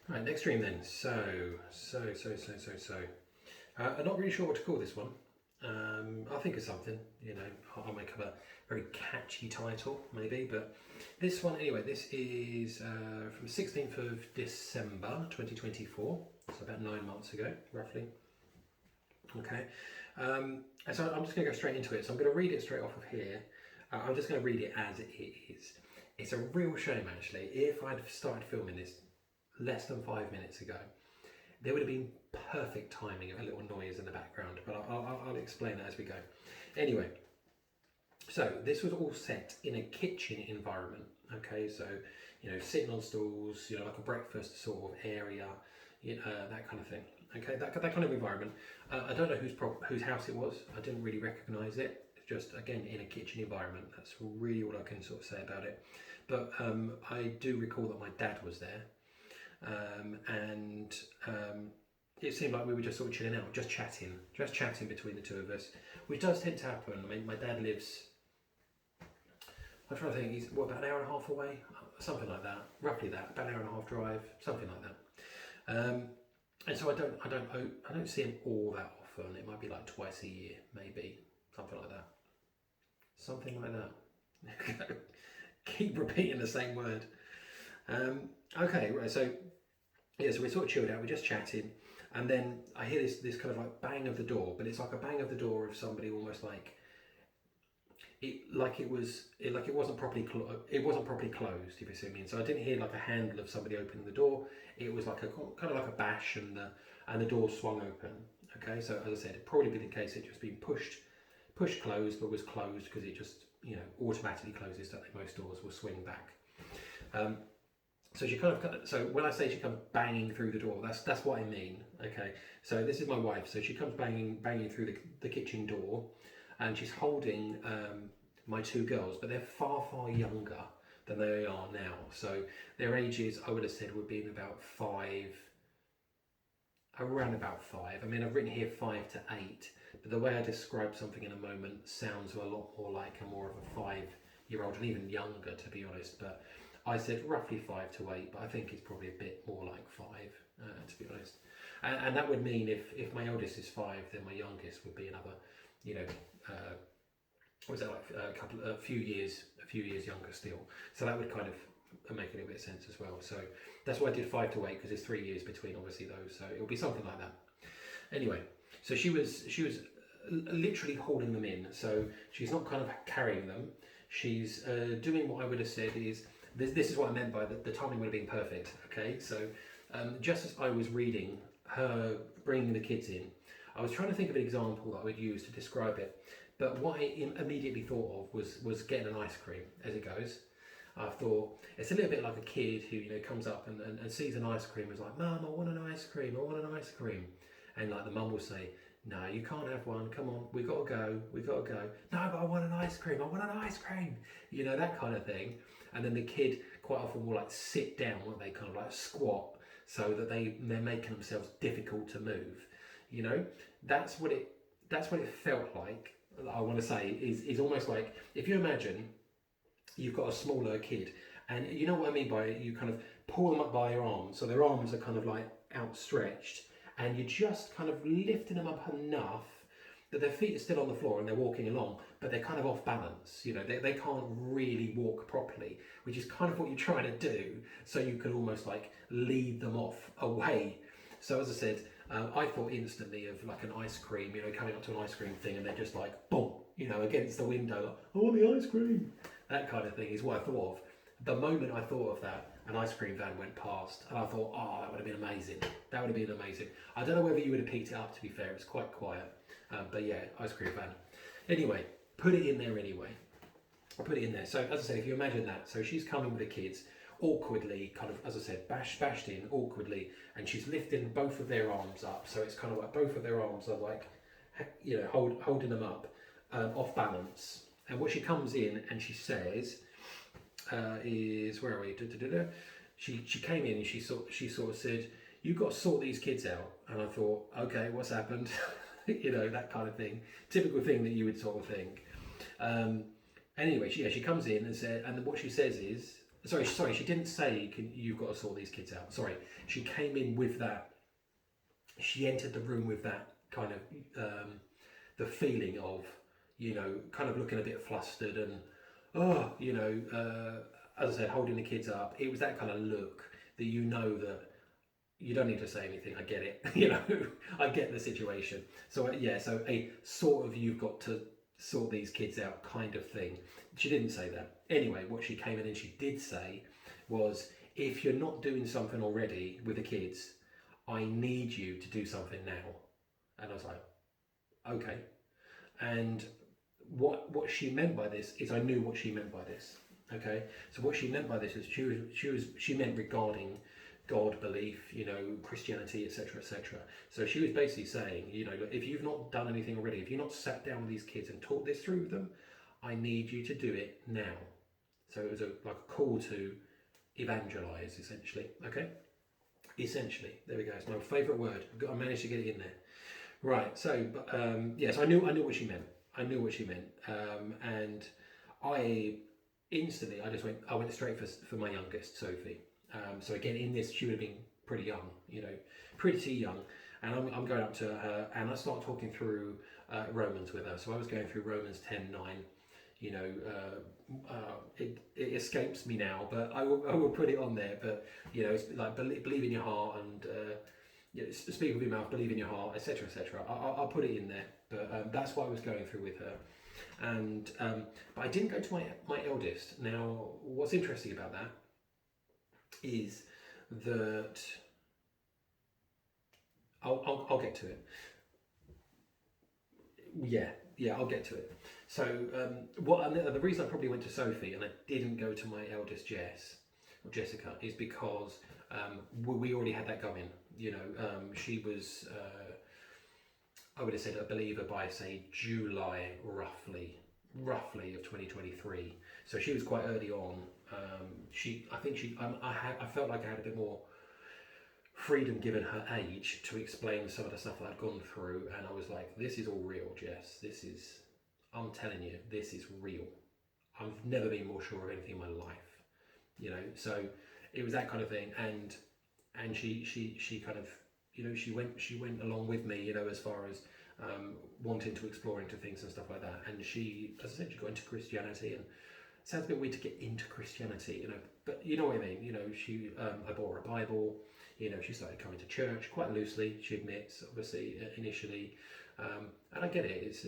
Right, next stream then. I'm not really sure what to call this one. I'll think of something, I'll make up a very catchy title, maybe. But this one, anyway, this is from 16th of December 2024. So about 9 months ago, roughly. Okay. And so I'm just going to go straight into it. So I'm going to read it straight off of here. I'm just going to read it as it is. It's a real shame, actually. If I'd started filming this less than 5 minutes ago, there would have been perfect timing of a little noise in the background, but I'll explain that as we go. Anyway, so this was all set in a kitchen environment. Okay, so sitting on stools, like a breakfast sort of area, that kind of thing. Okay, that kind of environment. I don't know whose house it was. I didn't really recognise it. It's just, again, in a kitchen environment. That's really all I can sort of say about it. But I do recall that my dad was there. And it seemed like we were just sort of chilling out, just chatting between the two of us, which does tend to happen. I mean, my dad lives, I'm trying to think, he's about an hour and a half away, something like that, roughly that, about an hour and a half drive, something like that. And so I don't see him all that often. It might be like twice a year, maybe, something like that. Keep repeating the same word. Okay, right, so yeah, so we sort of chilled out, we're just chatting, and then I hear this kind of like bang of the door, but it's like a bang of the door of somebody almost like it wasn't properly closed, if you see what I mean. So I didn't hear like a handle of somebody opening the door. It was like a kind of like a bash, and the door swung open. Okay, so as I said, it'd probably be the case it just been pushed closed, but was closed because it just automatically closes. That most doors will swing back. So so when I say she comes banging through the door, that's what I mean. Okay, so this is my wife. So she comes banging through the kitchen door, and she's holding my two girls, but they're far younger than they are now. So their ages, I would have said, would be around about five. I mean, I've written here 5 to 8, but the way I describe something in a moment sounds a lot more like more of a 5-year-old, and even younger, to be honest. But I said roughly 5 to 8, but I think it's probably a bit more like 5, to be honest. And that would mean if my eldest is 5, then my youngest would be another, what was that, like a few years younger still. So that would kind of make a little bit of sense as well. So that's why I did 5 to 8, because there's 3 years between obviously those. So it'll be something like that. Anyway, so she was literally holding them in. So she's not kind of carrying them. She's doing what I would have said is, this is what I meant by the timing would have been perfect. Okay, so just as I was reading her bringing the kids in, I was trying to think of an example that I would use to describe it. But what I immediately thought of was getting an ice cream as it goes. I thought it's a little bit like a kid who comes up and sees an ice cream and is like, "Mum, I want an ice cream. I want an ice cream," and like the mum will say, "No, you can't have one. Come on, we gotta go. No, but I want an ice cream. I want an ice cream." That kind of thing. And then the kid quite often will like sit down, won't they? Kind of like squat, so that they're making themselves difficult to move. That's what it felt like. I want to say is almost like, if you imagine you've got a smaller kid, and you know what I mean by it, you kind of pull them up by your arms, so their arms are kind of like outstretched, and you're just kind of lifting them up enough that their feet are still on the floor and they're walking along, but they're kind of off balance. They can't really walk properly, which is kind of what you're trying to do, so you can almost like lead them off away. So as I said, I thought instantly of like an ice cream, coming up to an ice cream thing, and they're just like, boom, against the window, like, "I want the ice cream." That kind of thing is what I thought of. The moment I thought of that, an ice cream van went past, and I thought, oh, that would have been amazing. I don't know whether you would have picked it up, to be fair, it's quite quiet. But yeah, ice cream van. Anyway, put it in there anyway. I put it in there. So as I said, if you imagine that, so she's coming with the kids, awkwardly, kind of, as I said, bashed in awkwardly, and she's lifting both of their arms up. So it's kind of like both of their arms are like, holding them up, off balance. And what she comes in and she says is, where are we? She came in and she sort of said, "You've got to sort these kids out." And I thought, okay, what's happened? That kind of thing. Typical thing that you would sort of think. Anyway, she comes in and said, and what she says is, sorry, she didn't say you've got to sort these kids out. Sorry, she came in with that. She entered the room with that kind of the feeling of, kind of looking a bit flustered and as I said, holding the kids up. It was that kind of look that that you don't need to say anything. I get it. I get the situation. So so a sort of you've got to sort these kids out kind of thing. She didn't say that. Anyway, what she came in and she did say was, if you're not doing something already with the kids, I need you to do something now. And I was like, okay. And what she meant by this is, I knew what she meant by this. Okay, so what she meant by this is she meant regarding God, belief, Christianity, etc., etc. So she was basically saying, look, if you've not done anything already, if you've not sat down with these kids and talked this through with them, I need you to do it now. So it was like a call to evangelize, essentially. Okay, essentially. There we go. It's my favourite word. I managed to get it in there. Right. So, so I knew what she meant. I knew what she meant, and I went straight for my youngest, Sophie. So again, in this, she would have been pretty young, pretty young. And I'm going up to her and I start talking through Romans with her. So I was going through Romans 10:9. It escapes me now, but I will put it on there. But it's like believe in your heart and speak with your mouth, believe in your heart, etc., etc. I'll put it in there. But that's what I was going through with her. And but I didn't go to my eldest. Now, what's interesting about that is that I'll get to it. Yeah, I'll get to it. So the reason I probably went to Sophie and I didn't go to my eldest Jessica is because we already had that going. She was I would have said a believer by say July roughly of 2023. So she was quite early on. I felt like I had a bit more freedom given her age to explain some of the stuff that I'd gone through, and I was like, this is all real, Jess. I'm telling you, this is real. I've never been more sure of anything in my life. So it was that kind of thing, and she kind of, she went along with me, as far as wanting to explore into things and stuff like that. And she, as I said, she got into Christianity, and it sounds a bit weird to get into Christianity, but you know what I mean. She I bought her a Bible. She started coming to church quite loosely. She admits, obviously, initially, and I get it. It's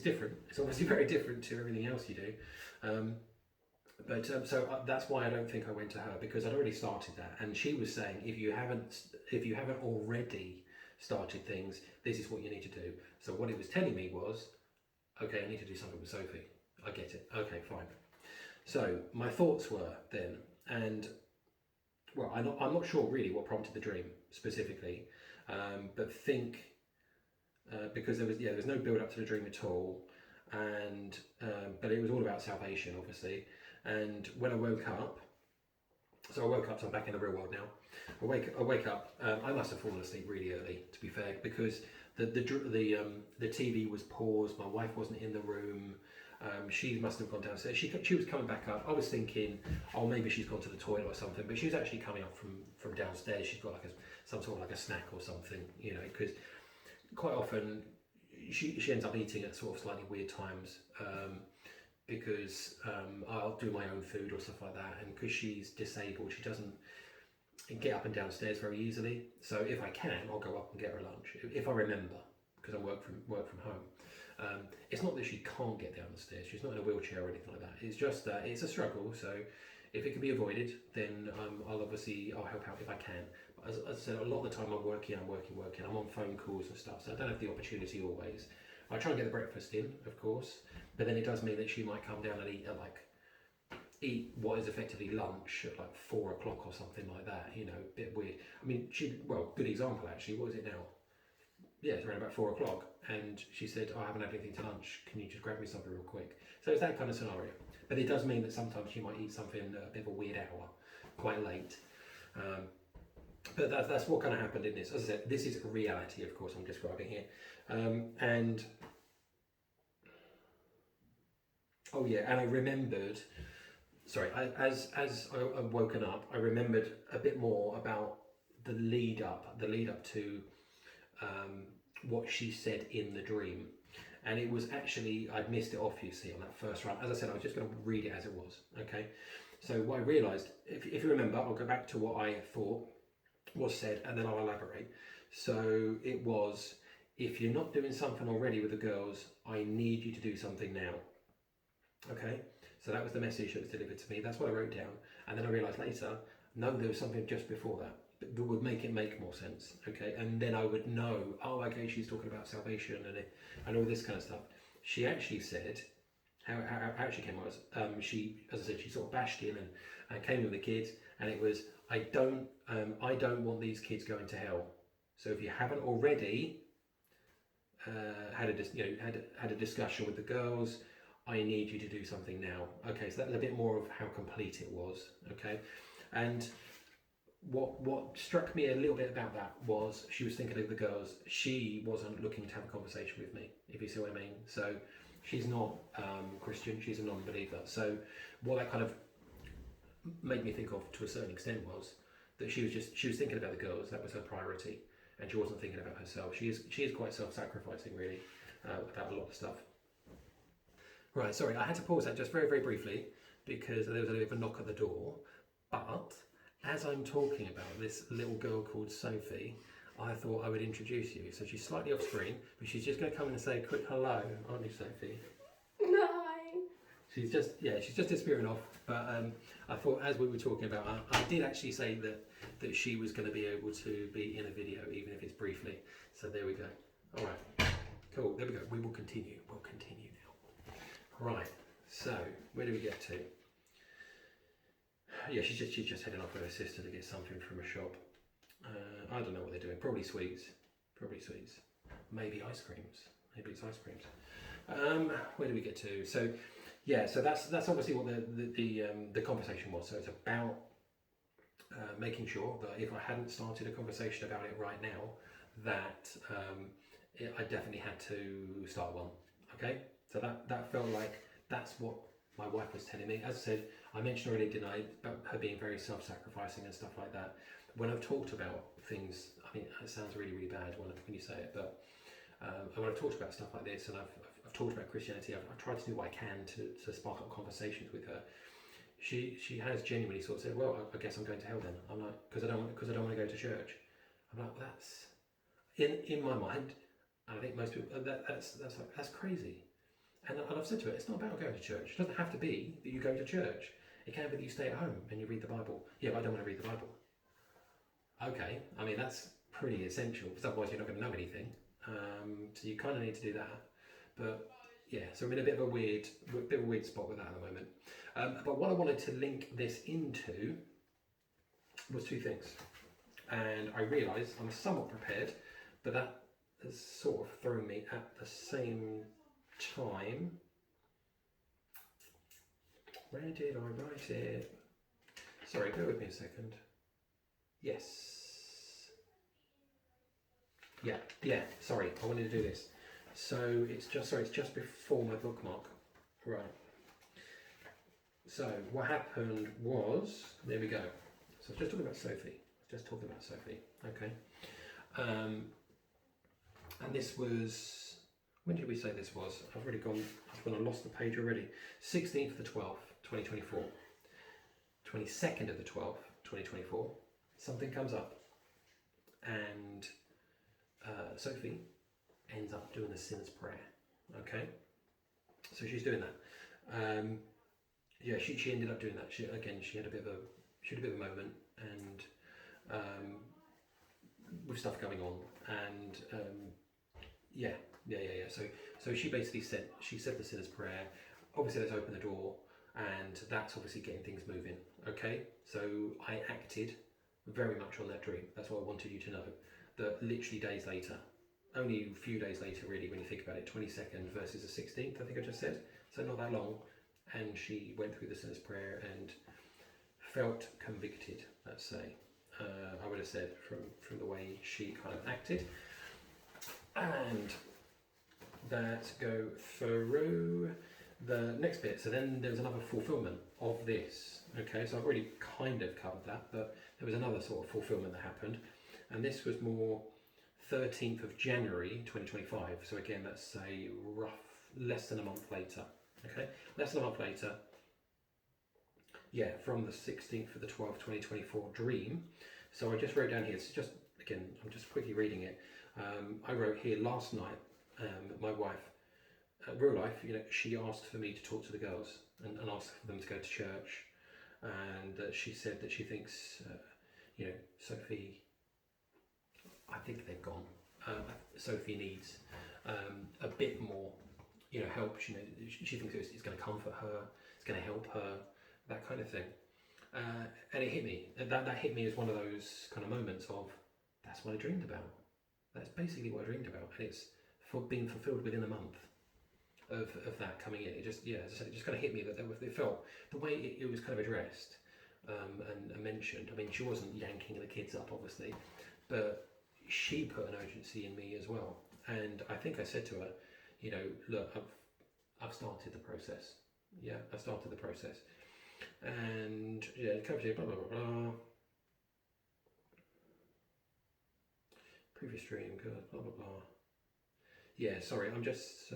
different. It's obviously very different to everything else you do. So that's why I don't think I went to her, because I'd already started that, and she was saying, if you haven't already started things, this is what you need to do. So what it was telling me was, okay, I need to do something with Sophie. I get it. Okay, fine. So my thoughts were then, and well, I'm not sure really what prompted the dream specifically, but because there was no build up to the dream at all, and but it was all about salvation, obviously. And when I woke up, so I'm back in the real world now. I wake up. I must have fallen asleep really early, to be fair, because the TV was paused. My wife wasn't in the room. She must have gone downstairs. She was coming back up. I was thinking, oh, maybe she's gone to the toilet or something. But she was actually coming up from downstairs. She's got some sort of like a snack or something, because quite often she ends up eating at sort of slightly weird times. Because I'll do my own food or stuff like that, and because she's disabled, she doesn't get up and downstairs very easily. So if I can, I'll go up and get her lunch if I remember, because I work from home. It's not that she can't get down the stairs. She's not in a wheelchair or anything like that. It's just that it's a struggle. So if it can be avoided, then I'll help out if I can. But as I said, a lot of the time I'm working. I'm on phone calls and stuff, so I don't have the opportunity always. I try and get the breakfast in, of course, but then it does mean that she might come down and eat what is effectively lunch at like 4 o'clock or something like that. A bit weird. I mean, good example actually. What is it now? Yeah, it's around about 4 o'clock, and she said, I haven't had anything to lunch. Can you just grab me something real quick? So it's that kind of scenario. But it does mean that sometimes she might eat something at a bit of a weird hour, quite late. But that's what kind of happened in this. As I said, this is reality, of course, I'm describing here. And I remembered as I woken up, I remembered a bit more about the lead up to what she said in the dream. And it was actually, I'd missed it off, you see, on that first run. As I said, I was just going to read it as it was, okay? So what I realised, if you remember, I'll go back to what I thought was said, and then I'll elaborate. So it was, if you're not doing something already with the girls, I need you to do something now, okay? So that was the message that was delivered to me. That's what I wrote down. And then I realised later, no, there was something just before that that would make it make more sense, okay? And then I would know, oh, okay, she's talking about salvation and all this kind of stuff. She actually said, how she came was, she, as I said, she sort of bashed in and came in with the kids, and it was, I don't want these kids going to hell. So if you haven't already had a discussion with the girls, I need you to do something now. Okay, so that was a bit more of how complete it was, okay? And what struck me a little bit about that was she was thinking of the girls. She wasn't looking to have a conversation with me, if you see what I mean. So she's not Christian, she's a non-believer. So what that kind of made me think of to a certain extent was that she was thinking about the girls. That was her priority, and she wasn't thinking about herself. She is quite self-sacrificing, really, about a lot of stuff. Right, sorry, I had to pause that just very, very briefly because there was a little bit of a knock at the door. But as I'm talking about this little girl called Sophie, I thought I would introduce you. So she's slightly off screen, but she's just going to come in and say a quick hello, aren't you, Sophie? Hi. She's just disappearing off. But I thought, as we were talking about, I did actually say that she was going to be able to be in a video, even if it's briefly. So there we go. All right, cool. There we go. We will continue. We'll continue now. Right. So where do we get to? Yeah, she's just heading off with her sister to get something from a shop. I don't know what they're doing. Probably sweets. Maybe ice creams. Maybe it's ice creams. Where do we get to? So, yeah. So that's obviously what the conversation was. So it's about making sure that if I hadn't started a conversation about it right now, that I definitely had to start one. Okay. So that felt like that's what my wife was telling me. As I said, I mentioned already, didn't I, about her being very self-sacrificing and stuff like that. When I've talked about things, I mean, it sounds really, really bad when you say it, but when I've talked about stuff like this, and I've talked about Christianity, I've tried to do what I can to spark up conversations with her. She has genuinely sort of said, well, I guess I'm going to hell then. I'm like, because I don't want to go to church. I'm like, that's in my mind, and I think most people that's crazy. And I've said to her, it's not about going to church. It doesn't have to be that you go to church. It can be that you stay at home and you read the Bible. Yeah, but I don't want to read the Bible. Okay, I mean, that's pretty essential, because otherwise you're not going to know anything. So you kind of need to do that. But yeah, so I'm in a bit of a weird spot with that at the moment. But what I wanted to link this into was two things. And I realised I'm somewhat prepared, but that has sort of thrown me at the same time. Where did I write it? Sorry, bear with me a second. Yes. Yeah, sorry, I wanted to do this. So it's just before my bookmark. Right. So what happened was, there we go. So I was just talking about Sophie. Okay. And this was, when did we say this was? I've lost the page already. 16th of the 12th, 2024. 22nd of the 12th, 2024. Something comes up, and Sophie ends up doing the sinner's prayer. Okay, so she's doing that. Yeah, she ended up doing that. She had a bit of a moment, and with stuff going on, and yeah. So she basically said the sinner's prayer. Obviously, let's open the door, and that's obviously getting things moving. Okay, so I acted very much on that dream. That's what I wanted you to know. That literally days later, only a few days later, really, when you think about it, 22nd versus the 16th, I think I just said. So not that long, and she went through the sinner's prayer and felt convicted. Let's say, I would have said from the way she kind of acted. And that go through, the next bit, so then there was another fulfillment of this. Okay, so I've already kind of covered that, but there was another sort of fulfillment that happened, and this was more 13th of January 2025. So again, let's say less than a month later. Okay, less than a month later. Yeah, from the 16th of the 12th, 2024 dream. So I just wrote down here, it's just, again, I'm just quickly reading it. I wrote here last night, my wife, real life, she asked for me to talk to the girls and ask for them to go to church. And she said that she thinks, Sophie, I think they've gone. Sophie needs a bit more, help. She thinks it's going to comfort her, it's going to help her, that kind of thing. And it hit me. That hit me as one of those kind of moments of, that's what I dreamed about. That's basically what I dreamed about. And it's being fulfilled within a month of that coming in. It just, as I said, it just kind of hit me that it felt, the way it was kind of addressed and mentioned. I mean, she wasn't yanking the kids up, obviously, but she put an urgency in me as well. And I think I said to her, look, I've started the process. Yeah, I've started the process. And yeah, it comes here, blah, blah, blah, blah. Previous stream, good, blah, blah, blah. Yeah, sorry, I'm just...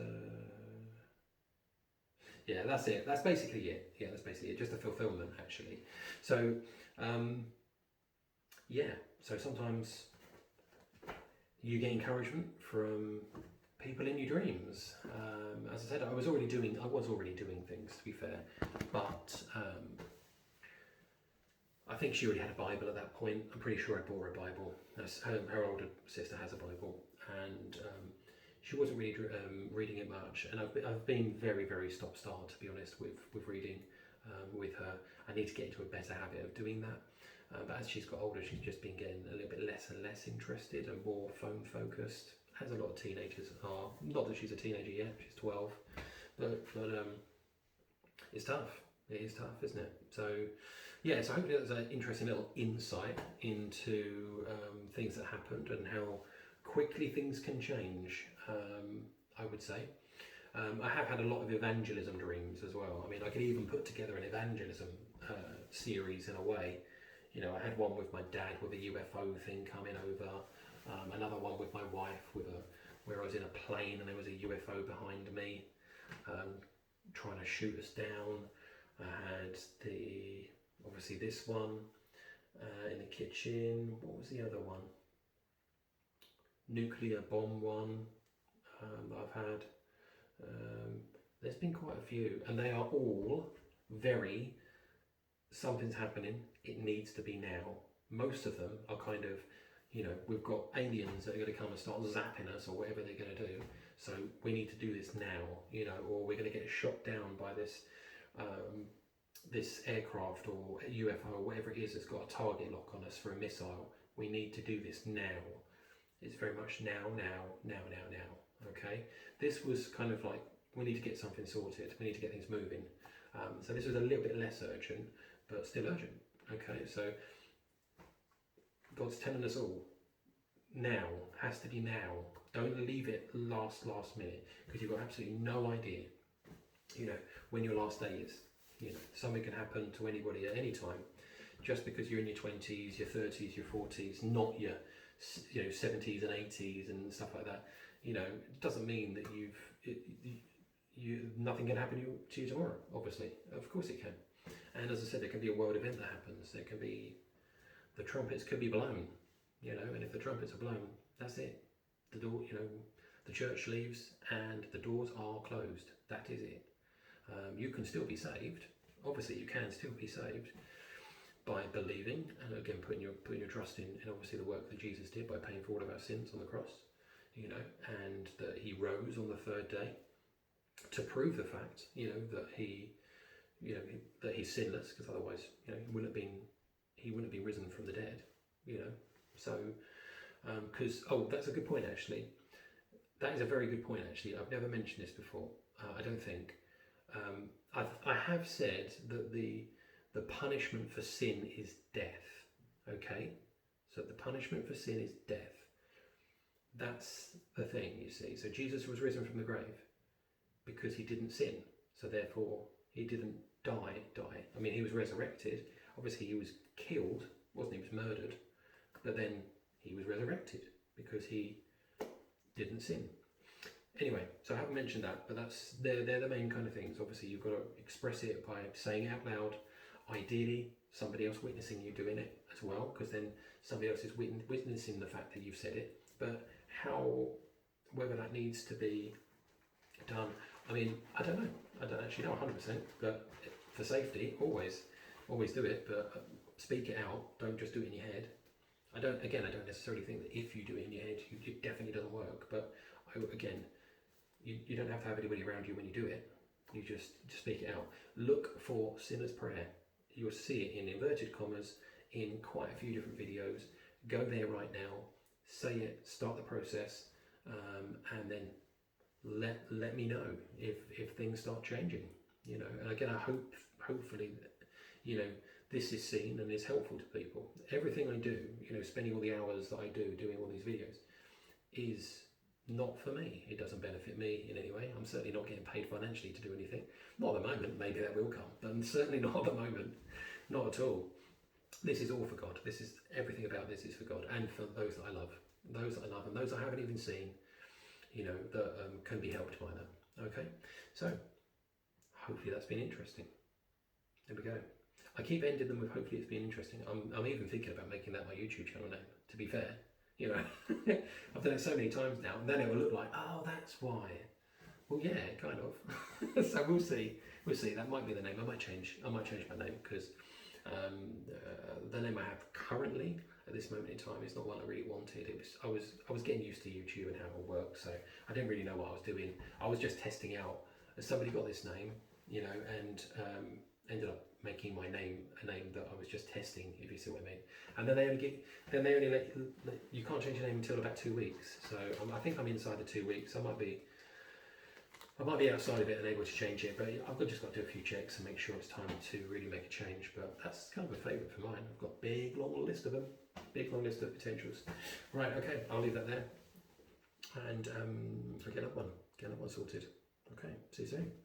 yeah, that's it. That's basically it. Yeah, that's basically it. Just a fulfillment, actually. So, so sometimes you get encouragement from people in your dreams. As I said, I was already doing things, to be fair, but I think she already had a Bible at that point. I'm pretty sure I bought her a Bible. Her older sister has a Bible, and she wasn't really reading it much. And I've been very, very stop-start, to be honest, with reading with her. I need to get into a better habit of doing that. But as she's got older, she's just been getting a little bit less and less interested and more phone-focused, as a lot of teenagers are. Not that she's a teenager yet, she's 12, but it's tough. It is tough, isn't it? So, yeah, so hopefully that was an interesting little insight into things that happened and how quickly things can change, I would say. I have had a lot of evangelism dreams as well. I mean, I could even put together an evangelism series in a way. I had one with my dad with a UFO thing coming over, another one with my wife where I was in a plane and there was a UFO behind me trying to shoot us down. I had obviously this one in the kitchen. What was the other one? Nuclear bomb one that I've had. There's been quite a few, and they are all very, something's happening, it needs to be now. Most of them are kind of, we've got aliens that are going to come and start zapping us or whatever they're going to do, so we need to do this now, or we're going to get shot down by this this aircraft or UFO or whatever it is that's got a target lock on us for a missile. We need to do this now. It's very much now, okay? This was kind of like, we need to get something sorted, we need to get things moving. So this was a little bit less urgent, but still urgent, okay? So God's telling us all, now, has to be now. Don't leave it last minute, because you've got absolutely no idea, when your last day is. Something can happen to anybody at any time. Just because you're in your 20s, your 30s, your 40s, not your 70s and 80s and stuff like that, doesn't mean that nothing can happen to you tomorrow, obviously. Of course it can. And as I said, there can be a world event that happens. There can be, the trumpets could be blown, and if the trumpets are blown, that's it. The door, the church leaves and the doors are closed. That is it. You can still be saved. Obviously you can still be saved by believing, and again putting your trust in obviously the work that Jesus did by paying for all of our sins on the cross, and that he rose on the third day to prove the fact, that that he's sinless, because otherwise, he wouldn't have been risen from the dead, So, because that's a good point actually. That is a very good point actually. I've never mentioned this before. I don't think. I have said that the punishment for sin is death. Okay, so the punishment for sin is death. That's the thing, you see. So Jesus was risen from the grave because he didn't sin. So therefore, he didn't die. I mean, he was resurrected. Obviously, he was killed, wasn't he? He was murdered. But then he was resurrected because he didn't sin. Anyway, so I haven't mentioned that, but they're the main kind of things. Obviously, you've got to express it by saying it out loud. Ideally, somebody else witnessing you doing it as well, because then somebody else is witnessing the fact that you've said it. But whether that needs to be done, I mean, I don't know. I don't actually know 100%, but for safety, always do it, but speak it out. Don't just do it in your head. I don't necessarily think that if you do it in your head, it definitely doesn't work, but you don't have to have anybody around you when you do it. You just speak it out. Look for sinner's prayer. You'll see it in inverted commas in quite a few different videos. Go there right now, say it, start the process, and then let me know if things start changing. You know, and again, hopefully, you know, this is seen and is helpful to people. Everything I do, you know, spending all the hours that I do doing all these videos, is not for me. It doesn't benefit me in any way. I'm certainly not getting paid financially to do anything. Not at the moment. Maybe that will come, but certainly not at the moment. Not at all. This is all for God. This is everything about this is for God and for those that I love, and those I haven't even seen. You know, that can be helped by them. Okay, so hopefully that's been interesting. There we go. I keep ending them with hopefully it's been interesting. I'm even thinking about making that my YouTube channel name, to be fair. You know, I've done it so many times now, and then it will look like, oh, that's why. Well, yeah, kind of. So we'll see. That might be the name. I might change my name because the name I have currently at this moment in time is not one I really wanted. I was getting used to YouTube and how it all works, so I didn't really know what I was doing. I was just testing out. Somebody got this name, you know, and ended up making my name a name that I was just testing, if you see what I mean. And then they only let you can't change your name until about 2 weeks. So I think I'm inside the 2 weeks. I might be outside of it and able to change it, but I've just got to do a few checks and make sure it's time to really make a change. But that's kind of a favourite for mine. I've got a big long list of them, big long list of potentials. Right, okay, I'll leave that there, and I'll get that one sorted. Okay, see you soon.